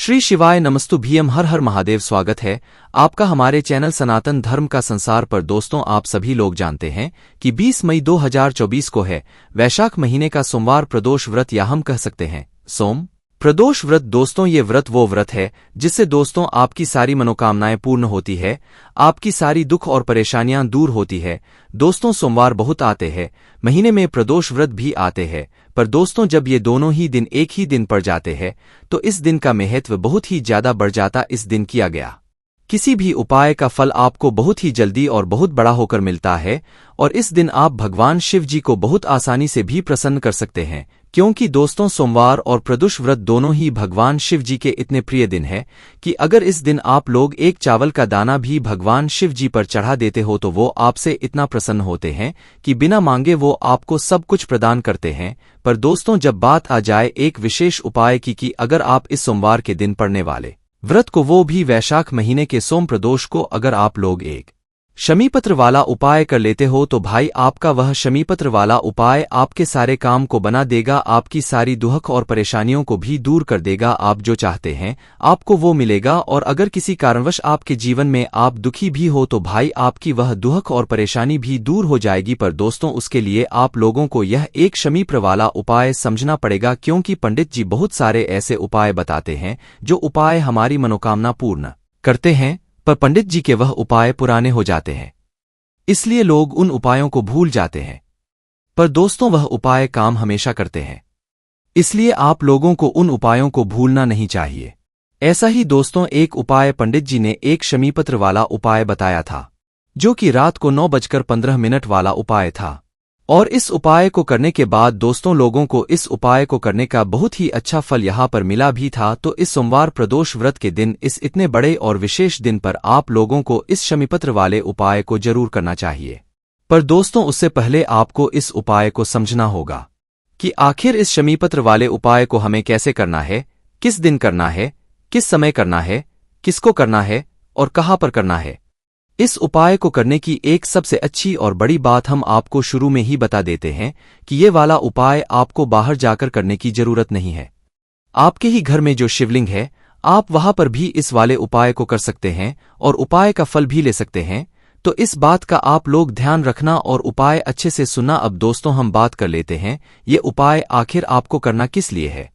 श्री शिवाय नमस्तु भीम हर हर महादेव। स्वागत है आपका हमारे चैनल सनातन धर्म का संसार पर। दोस्तों, आप सभी लोग जानते हैं कि 20 मई 2024 को है वैशाख महीने का सोमवार प्रदोष व्रत, या हम कह सकते हैं सोम प्रदोष व्रत। दोस्तों, ये व्रत वो व्रत है जिससे दोस्तों आपकी सारी मनोकामनाएं पूर्ण होती है, आपकी सारी दुख और परेशानियां दूर होती है। दोस्तों, सोमवार बहुत आते हैं, महीने में प्रदोष व्रत भी आते हैं, पर दोस्तों जब ये दोनों ही दिन एक ही दिन पड़ जाते हैं तो इस दिन का महत्व बहुत ही ज्यादा बढ़ जाता। इस दिन किया गया किसी भी उपाय का फल आपको बहुत ही जल्दी और बहुत बड़ा होकर मिलता है, और इस दिन आप भगवान शिव जी को बहुत आसानी से भी प्रसन्न कर सकते हैं, क्योंकि दोस्तों सोमवार और प्रदोष व्रत दोनों ही भगवान शिव जी के इतने प्रिय दिन है कि अगर इस दिन आप लोग एक चावल का दाना भी भगवान शिव जी पर चढ़ा देते हो तो वो आपसे इतना प्रसन्न होते हैं कि बिना मांगे वो आपको सब कुछ प्रदान करते हैं। पर दोस्तों, जब बात आ जाए एक विशेष उपाय की कि अगर आप इस सोमवार के दिन पड़ने वाले व्रत को, वो भी वैशाख महीने के सोम प्रदोष को, अगर आप लोग एक शमीपत्र वाला उपाय कर लेते हो तो भाई आपका वह शमीपत्र वाला उपाय आपके सारे काम को बना देगा, आपकी सारी दुख और परेशानियों को भी दूर कर देगा। आप जो चाहते हैं आपको वो मिलेगा, और अगर किसी कारणवश आपके जीवन में आप दुखी भी हो तो भाई आपकी वह दुख और परेशानी भी दूर हो जाएगी। पर दोस्तों, उसके लिए आप लोगों को यह एक शमीपत्र वाला उपाय समझना पड़ेगा, क्योंकि पंडित जी बहुत सारे ऐसे उपाय बताते हैं जो उपाय हमारी मनोकामना पूर्ण करते हैं, पर पंडित जी के वह उपाय पुराने हो जाते हैं, इसलिए लोग उन उपायों को भूल जाते हैं। पर दोस्तों, वह उपाय काम हमेशा करते हैं, इसलिए आप लोगों को उन उपायों को भूलना नहीं चाहिए। ऐसा ही दोस्तों एक उपाय पंडित जी ने एक शमीपत्र वाला उपाय बताया था, जो कि रात को 9:15 वाला उपाय था, और इस उपाय को करने के बाद दोस्तों लोगों को इस उपाय को करने का बहुत ही अच्छा फल यहां पर मिला भी था। तो इस सोमवार प्रदोष व्रत के दिन, इस इतने बड़े और विशेष दिन पर आप लोगों को इस शमीपत्र वाले उपाय को जरूर करना चाहिए। पर दोस्तों, उससे पहले आपको इस उपाय को समझना होगा कि आखिर इस शमीपत्र वाले उपाय को हमें कैसे करना है, किस दिन करना है, किस समय करना है, किसको करना है और कहां पर करना है। इस उपाय को करने की एक सबसे अच्छी और बड़ी बात हम आपको शुरू में ही बता देते हैं कि ये वाला उपाय आपको बाहर जाकर करने की जरूरत नहीं है। आपके ही घर में जो शिवलिंग है, आप वहां पर भी इस वाले उपाय को कर सकते हैं और उपाय का फल भी ले सकते हैं। तो इस बात का आप लोग ध्यान रखना और उपाय अच्छे से सुनना। अब दोस्तों हम बात कर लेते हैं ये उपाय आखिर आपको करना किस लिए है।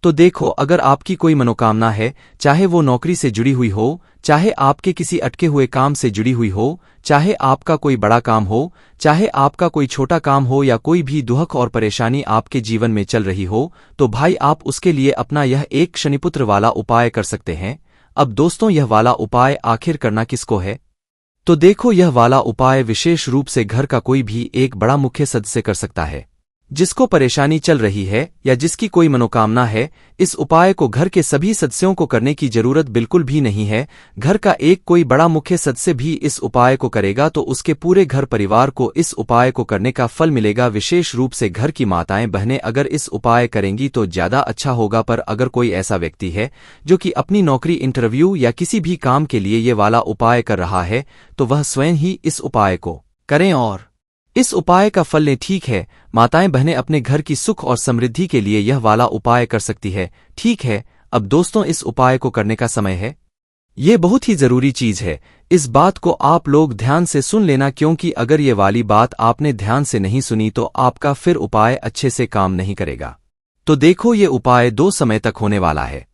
तो देखो, अगर आपकी कोई मनोकामना है, चाहे वो नौकरी से जुड़ी हुई हो, चाहे आपके किसी अटके हुए काम से जुड़ी हुई हो, चाहे आपका कोई बड़ा काम हो, चाहे आपका कोई छोटा काम हो, या कोई भी दुख और परेशानी आपके जीवन में चल रही हो, तो भाई आप उसके लिए अपना यह एक शनिपुत्र वाला उपाय कर सकते हैं। अब दोस्तों, यह वाला उपाय आखिर करना किसको है? तो देखो, यह वाला उपाय विशेष रूप से घर का कोई भी एक बड़ा मुख्य सदस्य कर सकता है, जिसको परेशानी चल रही है या जिसकी कोई मनोकामना है। इस उपाय को घर के सभी सदस्यों को करने की जरूरत बिल्कुल भी नहीं है। घर का एक कोई बड़ा मुख्य सदस्य भी इस उपाय को करेगा तो उसके पूरे घर परिवार को इस उपाय को करने का फल मिलेगा। विशेष रूप से घर की माताएं बहनें अगर इस उपाय करेंगी तो ज्यादा अच्छा होगा। पर अगर कोई ऐसा व्यक्ति है जो कि अपनी नौकरी, इंटरव्यू या किसी भी काम के लिए ये वाला उपाय कर रहा है, तो वह स्वयं ही इस उपाय को करें और इस उपाय का फल लें। ठीक है, माताएं बहनें अपने घर की सुख और समृद्धि के लिए यह वाला उपाय कर सकती है। ठीक है, अब दोस्तों इस उपाय को करने का समय है। ये बहुत ही जरूरी चीज है, इस बात को आप लोग ध्यान से सुन लेना, क्योंकि अगर ये वाली बात आपने ध्यान से नहीं सुनी तो आपका फिर उपाय अच्छे से काम नहीं करेगा। तो देखो, ये उपाय 2 समय तक होने वाला है।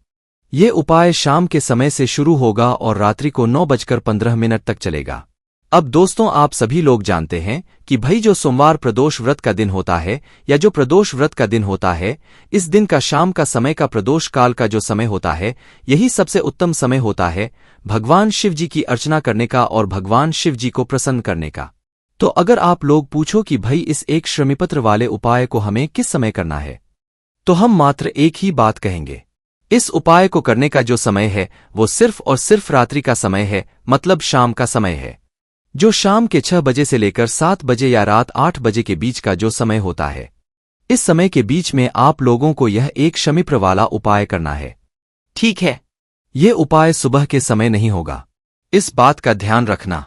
ये उपाय शाम के समय से शुरू होगा और रात्रि को 9:15 तक चलेगा। अब दोस्तों, आप सभी लोग जानते हैं कि भाई जो सोमवार प्रदोष व्रत का दिन होता है, या जो प्रदोष व्रत का दिन होता है, इस दिन का शाम का समय का प्रदोष काल का जो समय होता है, यही सबसे उत्तम समय होता है भगवान शिव जी की अर्चना करने का और भगवान शिव जी को प्रसन्न करने का। तो अगर आप लोग पूछो कि भाई इस एक शमीपत्र वाले उपाय को हमें किस समय करना है, तो हम मात्र एक ही बात कहेंगे। इस उपाय को करने का जो समय है वो सिर्फ और सिर्फ रात्रि का समय है, मतलब शाम का समय है, जो शाम के 6 बजे से लेकर 7 बजे या रात 8 बजे के बीच का जो समय होता है। इस समय के बीच में आप लोगों को यह एक शमीपत्र वाला उपाय करना है। ठीक है, ये उपाय सुबह के समय नहीं होगा, इस बात का ध्यान रखना।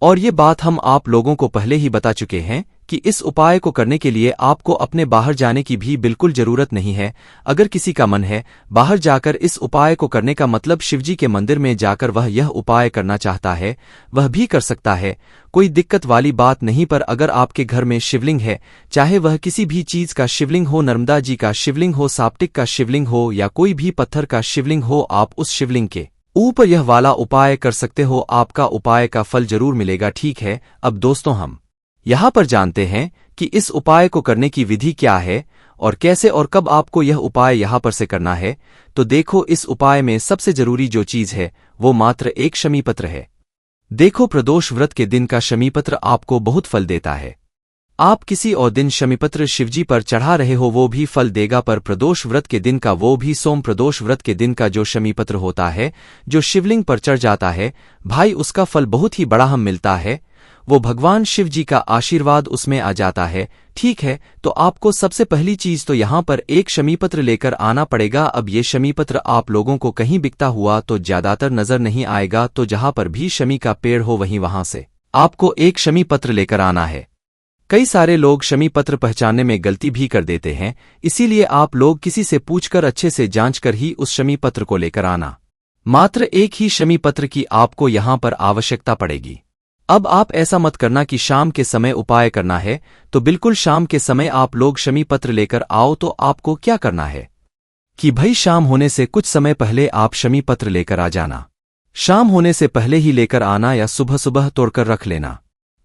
और ये बात हम आप लोगों को पहले ही बता चुके हैं कि इस उपाय को करने के लिए आपको अपने बाहर जाने की भी बिल्कुल जरूरत नहीं है। अगर किसी का मन है बाहर जाकर इस उपाय को करने का मतलब शिवजी के मंदिर में जाकर वह यह उपाय करना चाहता है, वह भी कर सकता है, कोई दिक्कत वाली बात नहीं। पर अगर आपके घर में शिवलिंग है, चाहे वह किसी भी चीज का शिवलिंग हो, नर्मदा जी का शिवलिंग हो, साप्टिक का शिवलिंग हो या कोई भी पत्थर का शिवलिंग हो, आप उस शिवलिंग के ऊपर यह वाला उपाय कर सकते हो। आपका उपाय का फल जरूर मिलेगा। ठीक है, अब दोस्तों हम यहाँ पर जानते हैं कि इस उपाय को करने की विधि क्या है और कैसे और कब आपको यह उपाय यहाँ पर से करना है। तो देखो, इस उपाय में सबसे जरूरी जो चीज है वो मात्र एक शमीपत्र है। देखो, प्रदोष व्रत के दिन का शमीपत्र आपको बहुत फल देता है। आप किसी और दिन शमीपत्र शिवजी पर चढ़ा रहे हो वो भी फल देगा, पर प्रदोष व्रत के दिन का, वो भी सोम प्रदोष व्रत के दिन का जो शमीपत्र होता है, जो शिवलिंग पर चढ़ जाता है भाई, उसका फल बहुत ही बड़ा हम मिलता है। वो भगवान शिव जी का आशीर्वाद उसमें आ जाता है। ठीक है, तो आपको सबसे पहली चीज तो यहाँ पर एक शमीपत्र लेकर आना पड़ेगा। अब ये शमीपत्र आप लोगों को कहीं बिकता हुआ तो ज्यादातर नजर नहीं आएगा, तो जहां पर भी शमी का पेड़ हो वहां से आपको एक शमीपत्र लेकर आना है। कई सारे लोग शमीपत्र पहचानने में गलती भी कर देते हैं, इसीलिए आप लोग किसी से पूछकर अच्छे से जांचकर ही उस शमीपत्र को लेकर आना। मात्र एक ही शमीपत्र की आपको यहाँ पर आवश्यकता पड़ेगी। अब आप ऐसा मत करना कि शाम के समय उपाय करना है, तो बिल्कुल शाम के समय आप लोग शमीपत्र लेकर आओ। तो आपको क्या करना है कि भाई शाम होने से कुछ समय पहले आप शमीपत्र लेकर आ जाना। शाम होने से पहले ही लेकर आना या सुबह सुबह तोड़कर रख लेना,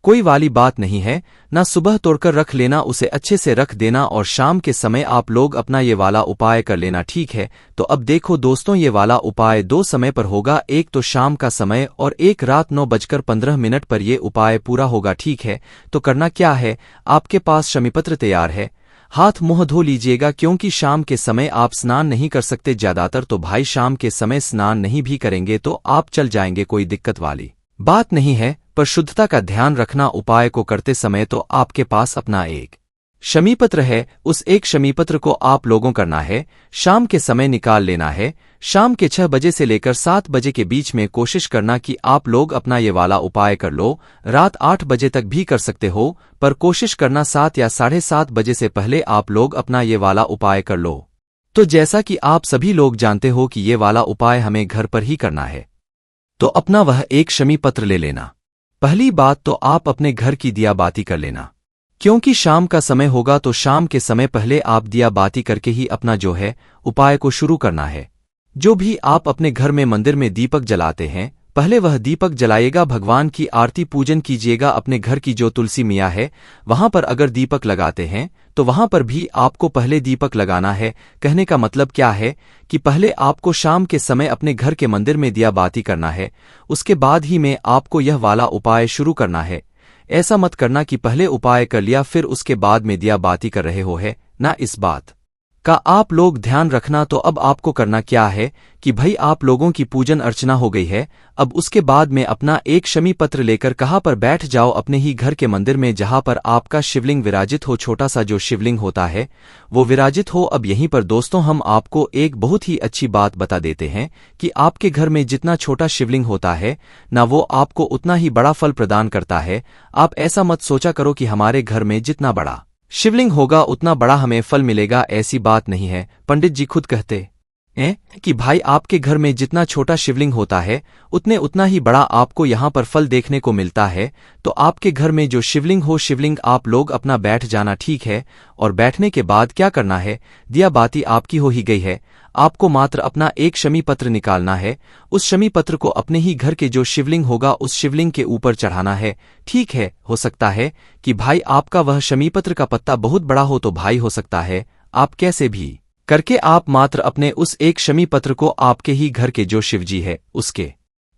कोई वाली बात नहीं है। ना सुबह तोड़कर रख लेना, उसे अच्छे से रख देना और शाम के समय आप लोग अपना ये वाला उपाय कर लेना। ठीक है, तो अब देखो दोस्तों, ये वाला उपाय दो समय पर होगा, एक तो शाम का समय और एक रात 9:15 पर ये उपाय पूरा होगा। ठीक है, तो करना क्या है, आपके पास शमीपत्र तैयार है, हाथ मुंह धो लीजिएगा, क्योंकि शाम के समय आप स्नान नहीं कर सकते ज्यादातर। तो भाई शाम के समय स्नान नहीं भी करेंगे तो आप चल जाएंगे, कोई दिक्कत वाली बात नहीं है, पर शुद्धता का ध्यान रखना। उपाय को करते समय तो आपके पास अपना एक शमीपत्र है, उस एक शमीपत्र को आप लोगों करना है शाम के समय निकाल लेना है। शाम के 6 बजे से लेकर 7 बजे के बीच में कोशिश करना कि आप लोग अपना ये वाला उपाय कर लो। रात 8 बजे तक भी कर सकते हो, पर कोशिश करना 7 या 7:30 बजे से पहले आप लोग अपना ये वाला उपाय कर लो। तो जैसा कि आप सभी लोग जानते हो कि ये वाला उपाय हमें घर पर ही करना है, तो अपना वह एक शमीपत्र ले लेना। पहली बात तो आप अपने घर की दिया बाती कर लेना, क्योंकि शाम का समय होगा, तो शाम के समय पहले आप दिया बाती करके ही अपना जो है उपाय को शुरू करना है। जो भी आप अपने घर में मंदिर में दीपक जलाते हैं, पहले वह दीपक जलाइएगा, भगवान की आरती पूजन कीजिएगा। अपने घर की जो तुलसी मियाँ है वहां पर अगर दीपक लगाते हैं तो वहां पर भी आपको पहले दीपक लगाना है। कहने का मतलब क्या है कि पहले आपको शाम के समय अपने घर के मंदिर में दिया बाती करना है, उसके बाद ही में आपको यह वाला उपाय शुरू करना है। ऐसा मत करना कि पहले उपाय कर लिया फिर उसके बाद में दिया बाती कर रहे हो है ना, इस बात का आप लोग ध्यान रखना। तो अब आपको करना क्या है कि भाई आप लोगों की पूजन अर्चना हो गई है, अब उसके बाद में अपना एक शमीपत्र लेकर कहाँ पर बैठ जाओ, अपने ही घर के मंदिर में जहाँ पर आपका शिवलिंग विराजित हो, छोटा सा जो शिवलिंग होता है वो विराजित हो। अब यहीं पर दोस्तों हम आपको एक बहुत ही अच्छी बात बता देते हैं कि आपके घर में जितना छोटा शिवलिंग होता है ना, वो आपको उतना ही बड़ा फल प्रदान करता है। आप ऐसा मत सोचा करो कि हमारे घर में जितना बड़ा शिवलिंग होगा उतना बड़ा हमें फल मिलेगा, ऐसी बात नहीं है। पंडित जी खुद कहते हैं कि भाई आपके घर में जितना छोटा शिवलिंग होता है उतना ही बड़ा आपको यहाँ पर फल देखने को मिलता है। तो आपके घर में जो शिवलिंग हो, शिवलिंग आप लोग अपना बैठ जाना। ठीक है, और बैठने के बाद क्या करना है, दिया बाती आपकी हो ही गई है, आपको मात्र अपना एक शमीपत्र निकालना है। उस शमीपत्र को अपने ही घर के जो शिवलिंग होगा उस शिवलिंग के ऊपर चढ़ाना है। ठीक है, हो सकता है कि भाई आपका वह शमीपत्र का पत्ता बहुत बड़ा हो, तो भाई हो सकता है आप कैसे भी करके आप मात्र अपने उस एक शमीपत्र को आपके ही घर के जो शिवजी है उसके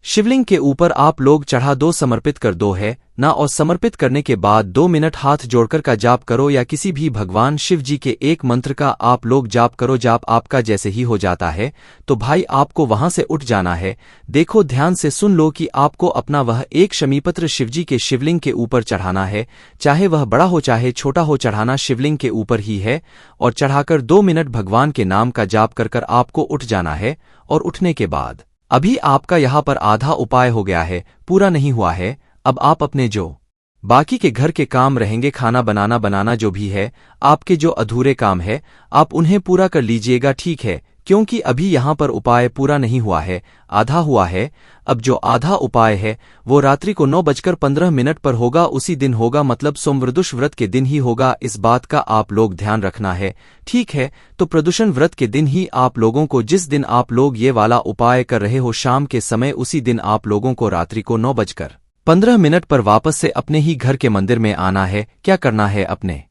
शिवलिंग के ऊपर आप लोग चढ़ा दो, समर्पित कर दो है ना। और समर्पित करने के बाद 2 मिनट हाथ जोड़कर का जाप करो या किसी भी भगवान शिव जी के एक मंत्र का आप लोग जाप करो। जाप आपका जैसे ही हो जाता है तो भाई आपको वहां से उठ जाना है। देखो ध्यान से सुन लो कि आपको अपना वह एक शमीपत्र शिवजी के शिवलिंग के ऊपर चढ़ाना है, चाहे वह बड़ा हो चाहे छोटा हो, चढ़ाना शिवलिंग के ऊपर ही है। और चढ़ाकर 2 मिनट भगवान के नाम का जाप कर आपको उठ जाना है। और उठने के बाद अभी आपका यहाँ पर आधा उपाय हो गया है, पूरा नहीं हुआ है। अब आप अपने जो बाकी के घर के काम रहेंगे, खाना बनाना जो भी है, आपके जो अधूरे काम है आप उन्हें पूरा कर लीजिएगा, ठीक है? क्योंकि अभी यहाँ पर उपाय पूरा नहीं हुआ है, आधा हुआ है। अब जो आधा उपाय है वो रात्रि को 9:15 पर होगा, उसी दिन होगा, मतलब सोमप्रदोष व्रत के दिन ही होगा। इस बात का आप लोग ध्यान रखना है, ठीक है? तो प्रदोषण व्रत के दिन ही आप लोगों को, जिस दिन आप लोग ये वाला उपाय कर रहे हो शाम के समय, उसी दिन आप लोगों को रात्रि को 9:15 पर वापस से अपने ही घर के मंदिर में आना है। क्या करना है? अपने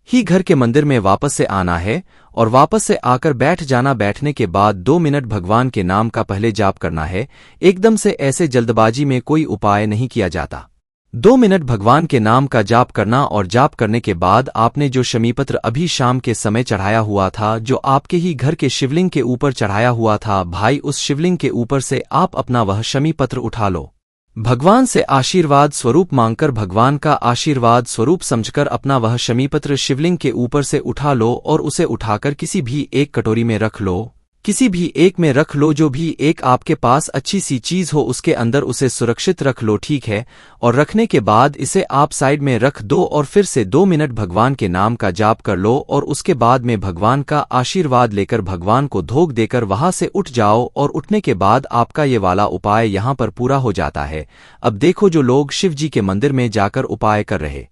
ही घर के मंदिर में वापस से आना है और वापस से आकर बैठ जाना। बैठने के बाद 2 मिनट भगवान के नाम का पहले जाप करना है। एकदम से ऐसे जल्दबाजी में कोई उपाय नहीं किया जाता। 2 मिनट भगवान के नाम का जाप करना और जाप करने के बाद आपने जो शमीपत्र अभी शाम के समय चढ़ाया हुआ था, जो आपके ही घर के शिवलिंग के ऊपर चढ़ाया हुआ था भाई, उस शिवलिंग के ऊपर से आप अपना वह शमीपत्र उठा लो। भगवान से आशीर्वाद स्वरूप मांगकर, भगवान का आशीर्वाद स्वरूप समझकर अपना वह शमीपत्र शिवलिंग के ऊपर से उठा लो और उसे उठाकर किसी भी एक कटोरी में रख लो। किसी भी एक में रख लो, जो भी एक आपके पास अच्छी सी चीज हो उसके अंदर उसे सुरक्षित रख लो, ठीक है? और रखने के बाद इसे आप साइड में रख दो और फिर से 2 मिनट भगवान के नाम का जाप कर लो और उसके बाद में भगवान का आशीर्वाद लेकर भगवान को धोख देकर वहां से उठ जाओ। और उठने के बाद आपका ये वाला उपाय यहां पर पूरा हो जाता है। अब देखो, जो लोग शिव जी के मंदिर में जाकर उपाय कर रहे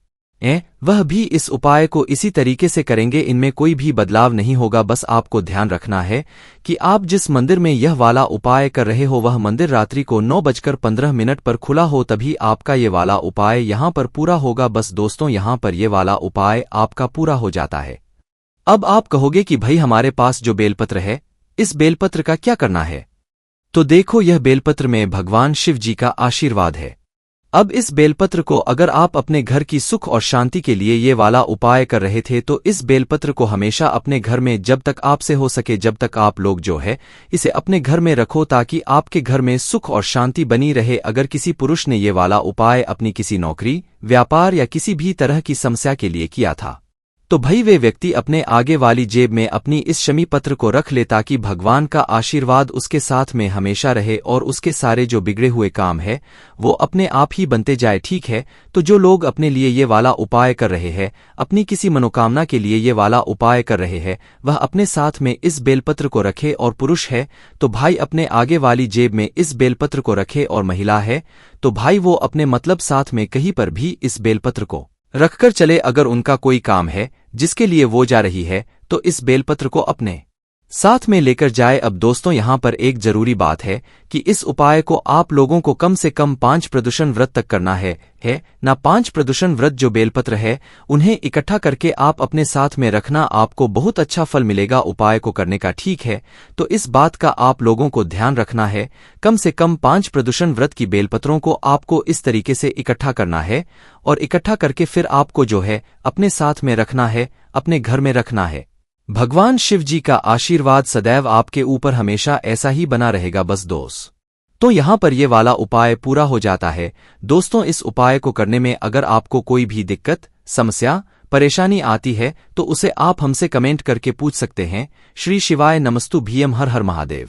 वह भी इस उपाय को इसी तरीके से करेंगे, इनमें कोई भी बदलाव नहीं होगा। बस आपको ध्यान रखना है कि आप जिस मंदिर में यह वाला उपाय कर रहे हो वह मंदिर रात्रि को 9:15 पर खुला हो, तभी आपका ये वाला उपाय यहां पर पूरा होगा। बस दोस्तों, यहां पर ये वाला उपाय आपका पूरा हो जाता है। अब आप कहोगे कि भाई हमारे पास जो बेलपत्र है, इस बेलपत्र का क्या करना है? तो देखो, यह बेलपत्र में भगवान शिव जी का आशीर्वाद है। अब इस बेलपत्र को अगर आप अपने घर की सुख और शांति के लिए ये वाला उपाय कर रहे थे, तो इस बेलपत्र को हमेशा अपने घर में, जब तक आपसे हो सके, जब तक आप लोग जो है इसे अपने घर में रखो, ताकि आपके घर में सुख और शांति बनी रहे। अगर किसी पुरुष ने ये वाला उपाय अपनी किसी नौकरी, व्यापार या किसी भी तरह की समस्या के लिए किया था, तो भाई वे व्यक्ति अपने आगे वाली जेब में अपनी इस शमी पत्र को रख ले, ताकि भगवान का आशीर्वाद उसके साथ में हमेशा रहे और उसके सारे जो बिगड़े हुए काम है वो अपने आप ही बनते जाए, ठीक है? तो जो लोग अपने लिए ये वाला उपाय कर रहे हैं, अपनी किसी मनोकामना के लिए ये वाला उपाय कर रहे हैं, वह अपने साथ में इस बेलपत्र को रखे। और पुरुष है तो भाई अपने आगे वाली जेब में इस बेलपत्र को रखे, और महिला है तो भाई वो अपने मतलब साथ में कहीं पर भी इस बेलपत्र को रखकर चले। अगर उनका कोई काम है जिसके लिए वो जा रही है, तो इस बेलपत्र को अपने साथ में लेकर जाए। अब दोस्तों, यहां पर एक जरूरी बात है कि इस उपाय को आप लोगों को कम से कम 5 प्रदोषण व्रत तक करना है ना। 5 प्रदोषण व्रत जो बेलपत्र है उन्हें इकट्ठा करके आप अपने साथ में रखना, आपको बहुत अच्छा फल मिलेगा उपाय को करने का, ठीक है? तो इस बात का आप लोगों को ध्यान रखना है। कम से कम 5 प्रदोषण व्रत की बेलपत्रों को आपको इस तरीके से इकट्ठा करना है और इकट्ठा करके फिर आपको जो है अपने साथ में रखना है, अपने घर में रखना है। भगवान शिव जी का आशीर्वाद सदैव आपके ऊपर हमेशा ऐसा ही बना रहेगा। बस दोस्त, तो यहां पर ये वाला उपाय पूरा हो जाता है। दोस्तों, इस उपाय को करने में अगर आपको कोई भी दिक्कत, समस्या, परेशानी आती है तो उसे आप हमसे कमेंट करके पूछ सकते हैं। श्री शिवाय नमस्तु भीम, हर हर महादेव।